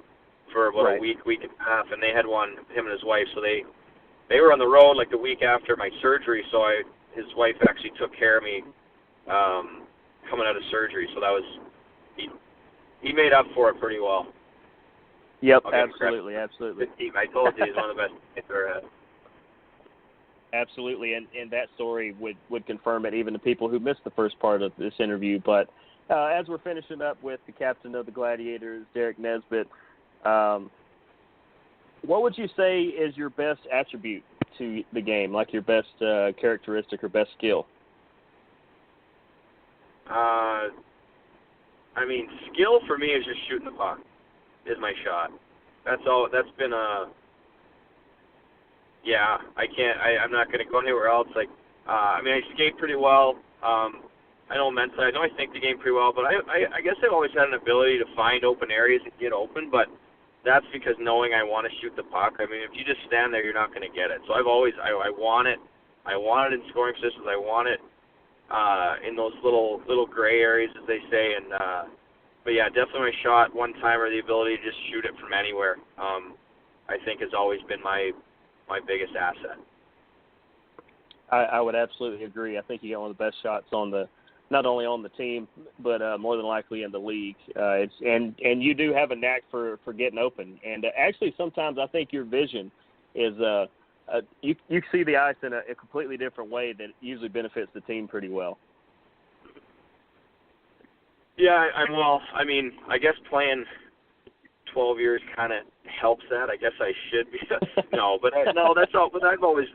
for about a week and a half, and they had one, him and his wife, so they were on the road like the week after my surgery, so his wife actually took care of me coming out of surgery, so that was, he made up for it pretty well. Yep, absolutely. Good team. I told you he's one of the best teams I've ever had. Absolutely, and that story would confirm it, even to people who missed the first part of this interview. But as we're finishing up with the captain of the Gladiators, Derek Nesbitt, what would you say is your best attribute to the game, like your best characteristic or best skill? Skill for me is just shooting the puck, is my shot. That's all. That's been I'm not going to go anywhere else. Like, I skate pretty well. I know I think the game pretty well, but I guess I've always had an ability to find open areas and get open, but that's because knowing I want to shoot the puck. I mean, if you just stand there, you're not going to get it. So I've always, I want it. I want it in scoring positions. I want it in those little gray areas, as they say. And but yeah, definitely my shot, one-timer, the ability to just shoot it from anywhere, I think has always been my biggest asset. I would absolutely agree. I think you got one of the best shots not only on the team, but more than likely in the league. And you do have a knack for getting open. And actually, sometimes I think your vision is you see the ice in a completely different way that usually benefits the team pretty well. Yeah, I guess playing 12 years kind of helps that. I guess I should be. No, that's all. But I've always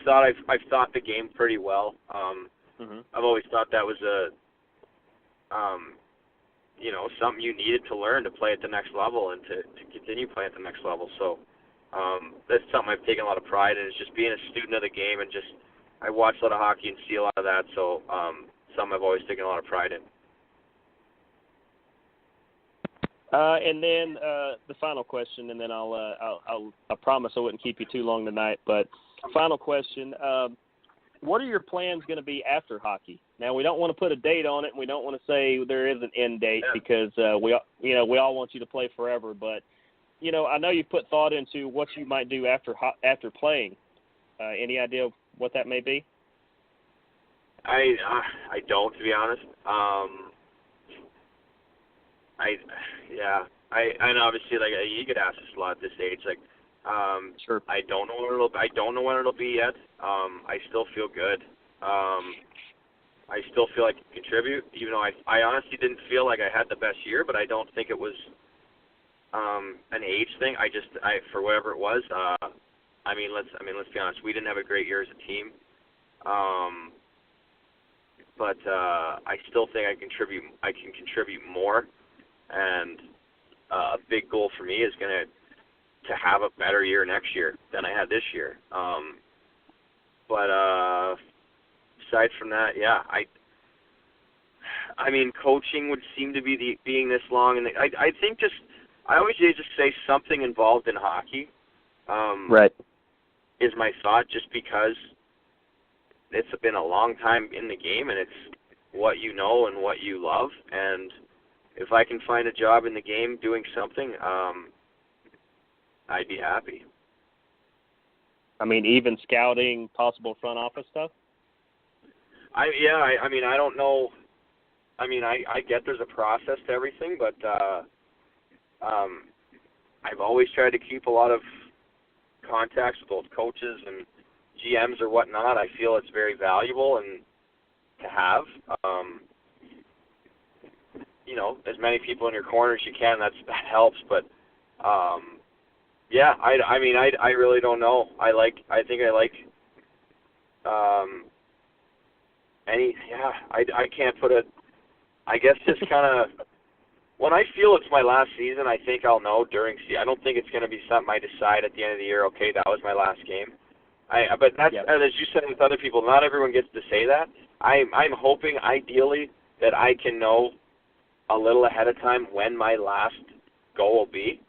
thought I've thought the game pretty well. I've always thought that was something you needed to learn to play at the next level and to continue playing at the next level. So that's something I've taken a lot of pride in, is just being a student of the game, and just I watch a lot of hockey and see a lot of that. So something I've always taken a lot of pride in. And then the final question, and then I promise I wouldn't keep you too long tonight. But final question: what are your plans going to be after hockey? Now, we don't want to put a date on it, and we don't want to say there is an end date because we all want you to play forever. But I know you've put thought into what you might do after playing. Any idea of what that may be? I don't, to be honest. I know, obviously, like, you get asked this a lot at this age. Like, sure. I don't know when it'll be yet. I still feel good. I still feel like I can contribute, even though I honestly didn't feel like I had the best year, but I don't think it was an age thing. For whatever it was, let's be honest, we didn't have a great year as a team. But I still think I can contribute more. And a big goal for me is to have a better year next year than I had this year. But aside from that, coaching would seem to be being this long, and I think I always just say something involved in hockey. Right. Is my thought, just because it's been a long time in the game, and it's what you know and what you love, and if I can find a job in the game doing something, I'd be happy. Even scouting, possible front office stuff? I don't know. I get there's a process to everything, but I've always tried to keep a lot of contacts with old coaches and GMs or whatnot, I feel it's very valuable and to have. You know, as many people in your corner as you can, that helps. But yeah, I mean, I really don't know. I think I like I can't put it. I guess just kind of when I feel it's my last season, I think I'll know during season. I don't think it's going to be something I decide at the end of the year. Okay, that was my last game. But that's as you said with other people. Not everyone gets to say that. I'm hoping ideally that I can know a little ahead of time when my last goal will be.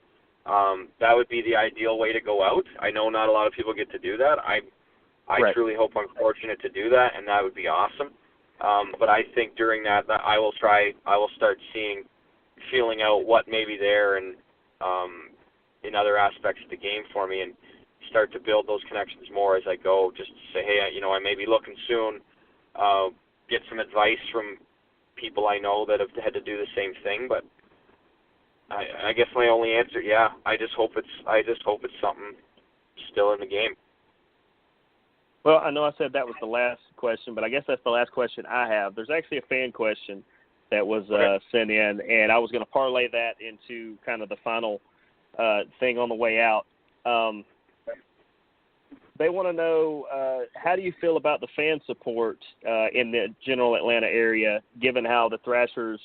That would be the ideal way to go out. I know not a lot of people get to do that. I truly hope I'm fortunate to do that, and that would be awesome. But I think during that I will start feeling out what may be there and in other aspects of the game for me, and start to build those connections more as I go. Just to say, hey, I may be looking soon. Get some advice from people I know that have had to do the same thing, but I guess my only answer, I just hope it's something still in the game. Well, I know I said that was the last question, but I guess that's the last question I have. There's actually a fan question that was sent in, and I was going to parlay that into kind of the final thing on the way out. They want to know, how do you feel about the fan support in the general Atlanta area, given how the Thrashers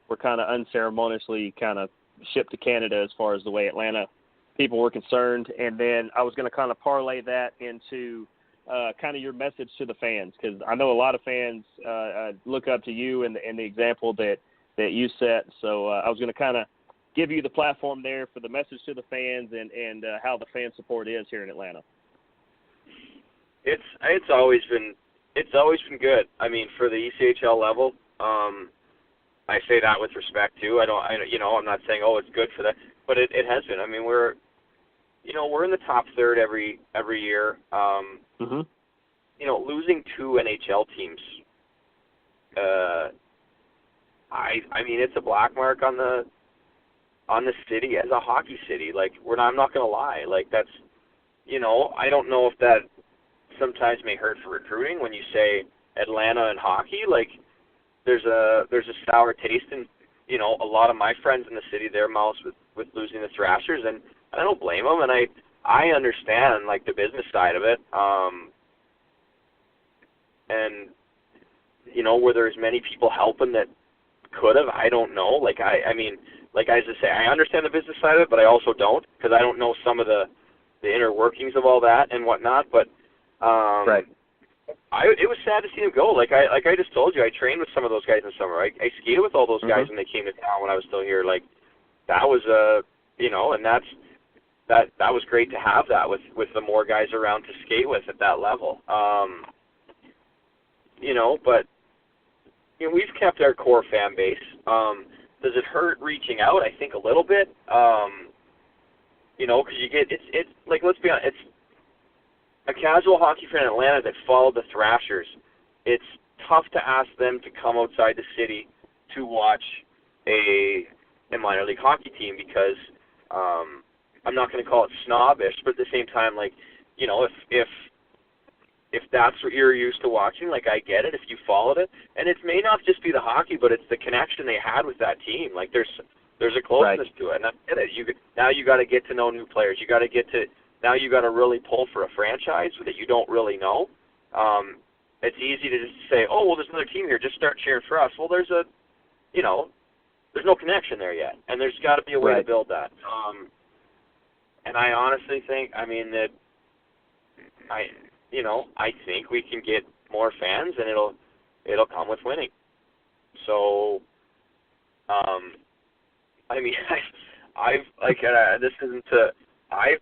were kind of unceremoniously kind of shipped to Canada as far as the way Atlanta people were concerned? And then I was going to kind of parlay that into kind of your message to the fans, because I know a lot of fans look up to you and the example that you set. So I was going to kind of give you the platform there for the message to the fans and how the fan support is here in Atlanta. It's always been good. I mean, for the ECHL level, I say that with respect too. I'm not saying it's good for that, but it has been. I mean, we're in the top third every year. Losing 2 NHL teams, I mean, it's a black mark on the city as a hockey city. Like, I'm not going to lie. Like, that's, I don't know if that sometimes may hurt for recruiting when you say Atlanta and hockey. Like, there's a sour taste in, a lot of my friends in the city, their mouths with losing the Thrashers, and I don't blame them, and I understand, like, the business side of it. And, were there as many people helping that could have? I don't know. Like, I mean, like, as I say, I understand the business side of it, but I also don't, because I don't know some of the inner workings of all that and whatnot. But right. It was sad to see them go. Like I just told you, I trained with some of those guys in the summer. I skated with all those guys when they came to town when I was still here. Like, that was and that was great to have that with the more guys around to skate with at that level. But we've kept our core fan base. Does it hurt reaching out? I think a little bit. Because you get it's like, let's be honest, it's a casual hockey fan in Atlanta that followed the Thrashers. It's tough to ask them to come outside the city to watch a minor league hockey team because I'm not going to call it snobbish, but at the same time, like, if that's what you're used to watching, like, I get it if you followed it. And it may not just be the hockey, but it's the connection they had with that team. Like, there's a closeness to it. And I get it. Now you got to get to know new players. You got to really pull for a franchise that you don't really know. It's easy to just say, oh, well, there's another team here, just start cheering for us. Well, there's no connection there yet. And there's got to be a way to build that. And I honestly think, I mean, that I think we can get more fans, and it'll come with winning. So, I mean, I've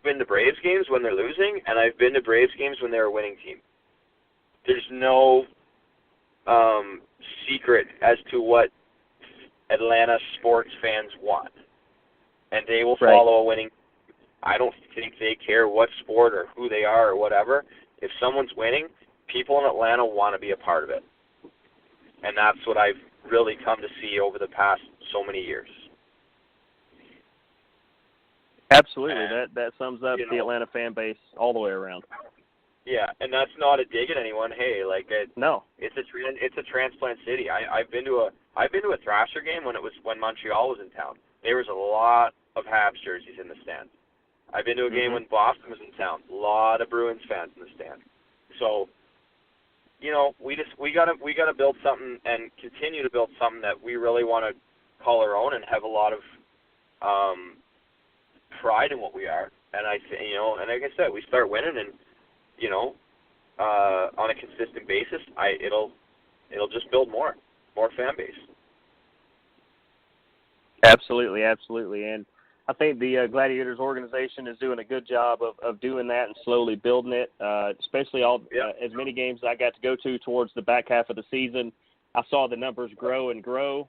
been to Braves games when they're losing, and I've been to Braves games when they're a winning team. There's no secret as to what Atlanta sports fans want, and they will follow a winning. I don't think they care what sport or who they are or whatever. If someone's winning, people in Atlanta want to be a part of it. And that's what I've really come to see over the past so many years. Absolutely. That sums up the Atlanta fan base all the way around. Yeah, and that's not a dig at anyone. Hey, like No. it's a transplant city. I've been to a Thrasher game when Montreal was in town. There was a lot of Habs jerseys in the stand. I've been to a game when Boston was in town. A lot of Bruins fans in the stand. So, you know, we gotta build something and continue to build something that we really want to call our own and have a lot of pride in what we are. And and like I said, we start winning and, you know, on a consistent basis, it'll just build more fan base. Absolutely, and I think the Gladiators organization is doing a good job of doing that and slowly building it. Especially as many games I got to go to towards the back half of the season, I saw the numbers grow and grow.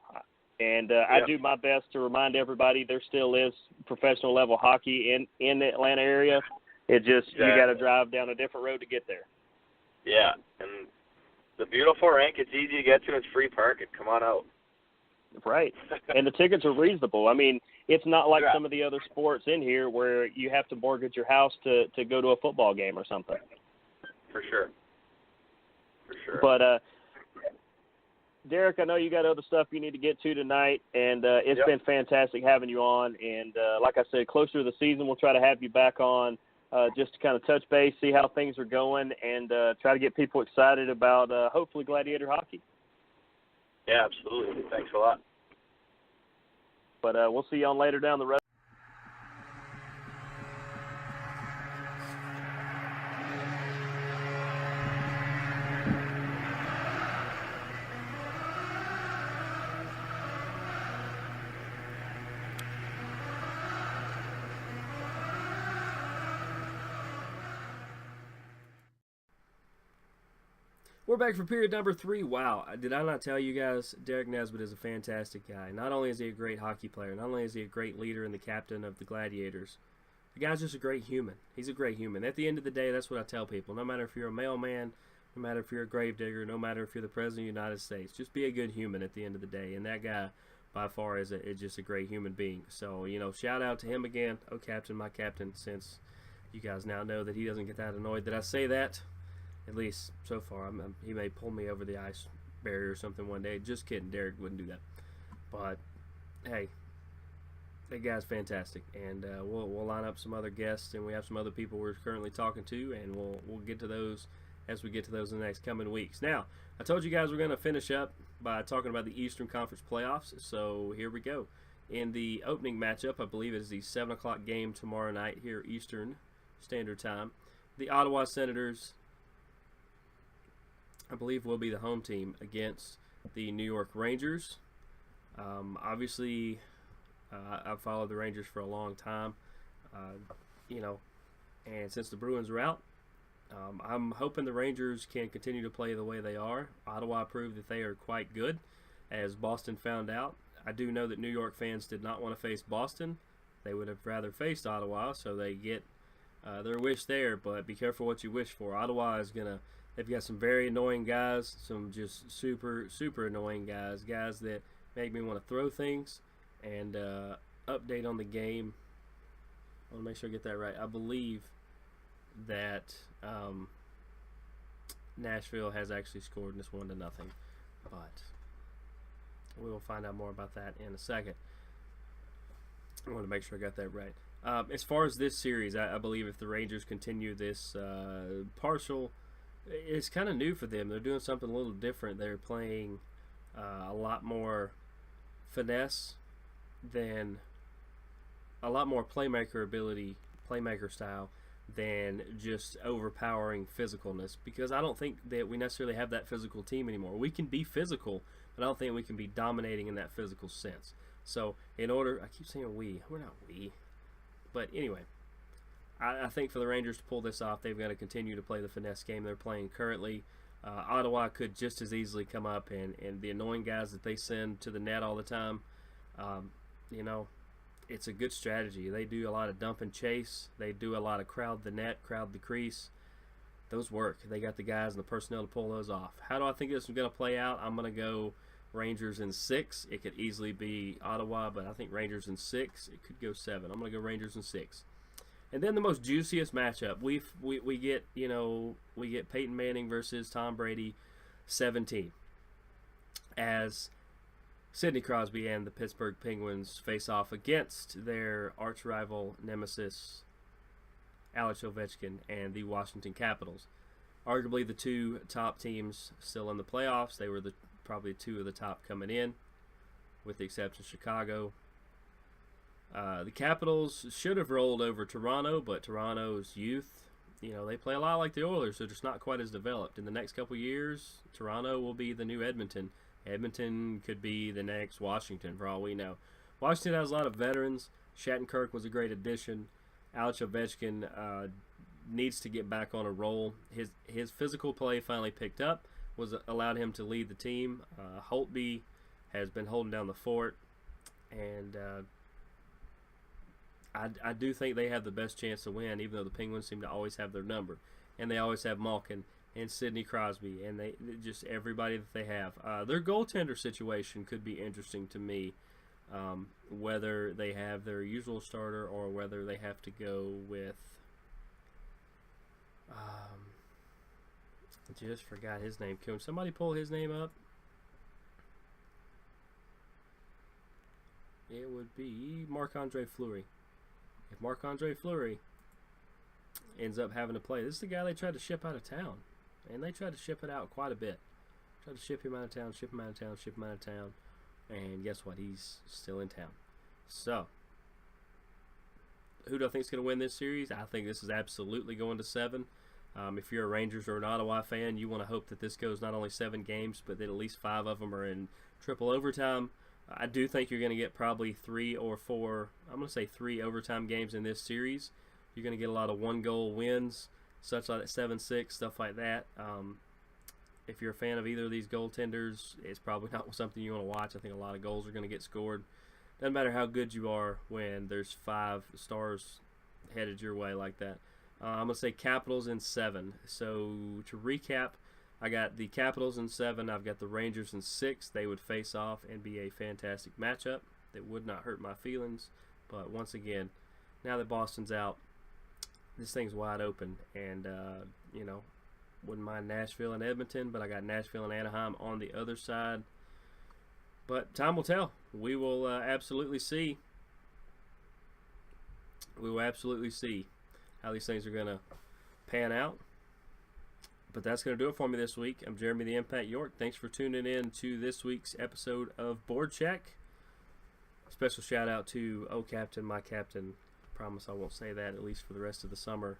And I do my best to remind everybody there still is professional level hockey in the Atlanta area. It just you got to drive down a different road to get there. Yeah, and the beautiful rink, it's easy to get to. It's free parking. Come on out. Right, and the tickets are reasonable. I mean, it's not like some of the other sports in here where you have to mortgage your house to go to a football game or something. For sure. But Derek, I know you got other stuff you need to get to tonight, and it's been fantastic having you on. And like I said, closer to the season, we'll try to have you back on just to kind of touch base, see how things are going, and try to get people excited about hopefully Gladiator hockey. Yeah, absolutely. Thanks a lot. But we'll see you on later down the road. We're back for period number 3. Wow, did I not tell you guys, Derek Nesbitt is a fantastic guy. Not only is he a great hockey player, not only is he a great leader and the captain of the Gladiators, the guy's just a great human. He's a great human. At the end of the day, that's what I tell people. No matter if you're a mailman, no matter if you're a gravedigger, no matter if you're the President of the United States, just be a good human at the end of the day. And that guy, by far, is just a great human being. So, you know, shout out to him again. Oh, Captain, my captain, since you guys now know that he doesn't get that annoyed that I say that. At least so far. He may pull me over the ice barrier or something one day. Just kidding. Derek wouldn't do that. But, hey, that guy's fantastic. And we'll line up some other guests, and we have some other people we're currently talking to, and we'll get to those as we get to those in the next coming weeks. Now, I told you guys we're going to finish up by talking about the Eastern Conference playoffs, so here we go. In the opening matchup, I believe it is the 7 o'clock game tomorrow night here Eastern Standard Time. The Ottawa Senators, I believe, will be the home team against the New York Rangers. Obviously, I've followed the Rangers for a long time, and since the Bruins are out, I'm hoping the Rangers can continue to play the way they are. Ottawa proved that they are quite good, as Boston found out. I do know that New York fans did not want to face Boston. They would have rather faced Ottawa, so they get their wish there, but be careful what you wish for. Ottawa is going to They've got some very annoying guys, some just super, super annoying guys that make me want to throw things. And update on the game. I want to make sure I get that right. I believe that Nashville has actually scored, and it's 1-0. But we will find out more about that in a second. I want to make sure I got that right. As far as this series, I believe if the Rangers continue this partial, it's kind of new for them. They're doing something a little different. They're playing a lot more finesse than a lot more playmaker style than just overpowering physicalness, because I don't think that we necessarily have that physical team anymore. We can be physical, but I don't think we can be dominating in that physical sense. So in order, I keep saying we're not we, but anyway, I think for the Rangers to pull this off, they've got to continue to play the finesse game they're playing currently. Ottawa could just as easily come up, and the annoying guys that they send to the net all the time, it's a good strategy. They do a lot of dump and chase. They do a lot of crowd the net, crowd the crease. Those work. They got the guys and the personnel to pull those off. How do I think this is going to play out? I'm going to go Rangers in 6. It could easily be Ottawa, but I think Rangers in 6. It could go 7. I'm going to go Rangers in 6. And then the most juiciest matchup, we get, we get Peyton Manning versus Tom Brady 17 as Sidney Crosby and the Pittsburgh Penguins face off against their arch rival nemesis Alex Ovechkin and the Washington Capitals. Arguably the two top teams still in the playoffs. They were probably two of the top coming in, with the exception of Chicago. The Capitals should have rolled over Toronto, but Toronto's youth, they play a lot like the Oilers. They're just not quite as developed. In the next couple years, Toronto will be the new Edmonton. Edmonton could be the next Washington, for all we know. Washington has a lot of veterans. Shattenkirk was a great addition. Alex Ovechkin needs to get back on a roll. His physical play finally picked up, allowed him to lead the team. Holtby has been holding down the fort, and I do think they have the best chance to win, even though the Penguins seem to always have their number. And they always have Malkin and Sidney Crosby, and they just everybody that they have. Their goaltender situation could be interesting to me, whether they have their usual starter or whether they have to go with I just forgot his name. Can somebody pull his name up? It would be Marc-Andre Fleury. If Marc-Andre Fleury ends up having to play, this is the guy they tried to ship out of town. And they tried to ship it out quite a bit. Tried to ship him out of town, ship him out of town, ship him out of town. And guess what? He's still in town. So, who do I think is going to win this series? I think this is absolutely going to 7. If you're a Rangers or an Ottawa fan, you want to hope that this goes not only 7 games, but that at least 5 of them are in triple overtime. I do think you're going to get probably 3 or 4, I'm going to say 3 overtime games in this series. You're going to get a lot of 1-goal wins, such like 7-6, stuff like that. If you're a fan of either of these goaltenders, it's probably not something you want to watch. I think a lot of goals are going to get scored. Doesn't matter how good you are when there's 5 stars headed your way like that. I'm going to say Capitals in 7. So to recap, I got the Capitals in 7. I've got the Rangers in 6. They would face off and be a fantastic matchup that would not hurt my feelings. But once again, now that Boston's out, this thing's wide open. And, wouldn't mind Nashville and Edmonton, but I got Nashville and Anaheim on the other side. But time will tell. We will absolutely see. We will absolutely see how these things are going to pan out. But that's going to do it for me this week. I'm Jeremy the Impact York. Thanks for tuning in to this week's episode of Board Check. Special shout out to Captain, my captain. Promise I won't say that, at least for the rest of the summer.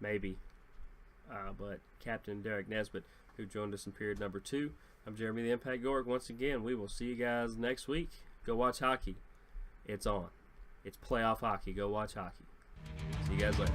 Maybe. But Captain Derek Nesbitt, who joined us in period number 2. I'm Jeremy the Impact York. Once again, we will see you guys next week. Go watch hockey. It's on. It's playoff hockey. Go watch hockey. See you guys later.